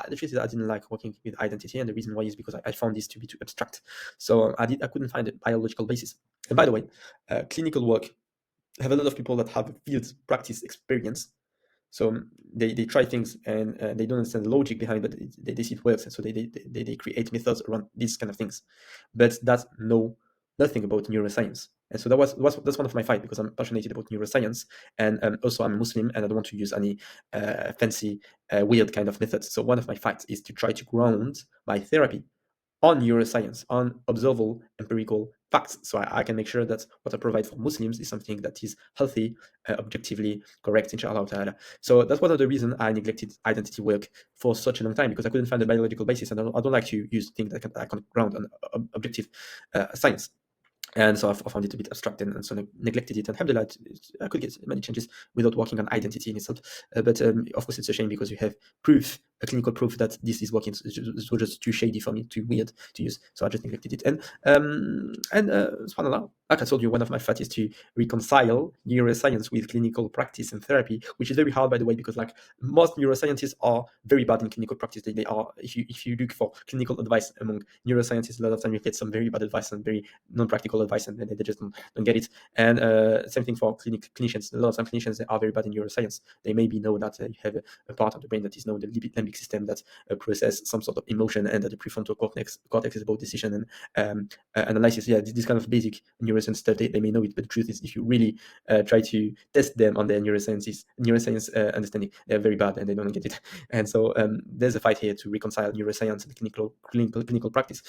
the truth is I didn't like working with identity, and the reason why is because I found this to be too abstract. So I couldn't find a biological basis. And by the way, clinical work have a lot of people that have field practice experience. So they try things and they don't understand the logic behind it, but they see it works, and so they create methods around these kind of things, but that know nothing about neuroscience. And so that's one of my fight, because I'm passionate about neuroscience, and also I'm a Muslim, and I don't want to use any fancy weird kind of methods. So one of my fights is to try to ground my therapy on neuroscience, on observable empirical facts, so I can make sure that what I provide for Muslims is something that is healthy, objectively correct, inshallah ta'ala. So that's one of the reasons I neglected identity work for such a long time, because I couldn't find a biological basis, and I don't like to use things that I can ground on objective science. And so I found it a bit abstract, and so neglected it. And alhamdulillah, I could get many changes without working on identity in itself. But of course, it's a shame, because you have proof, a clinical proof that this is working. It was just too shady for me, too weird to use. So I just neglected it. And subhanAllah, like I told you, one of my fights is to reconcile neuroscience with clinical practice and therapy, which is very hard, by the way, because like most neuroscientists are very bad in clinical practice. They are, if you look for clinical advice among neuroscientists, a lot of time you get some very bad advice and very non-practical advice, and they just don't get it. And same thing for clinicians. A lot of time clinicians, they are very bad in neuroscience. They maybe know that you have a part of the brain that is known the limbic system that process some sort of emotion, and that the prefrontal cortex is about decision and analysis. Yeah, this kind of basic neuroscience stuff, they may know it, but the truth is, if you really try to test them on their neuroscience understanding, they're very bad and they don't get it. And so there's a fight here to reconcile neuroscience and clinical practice.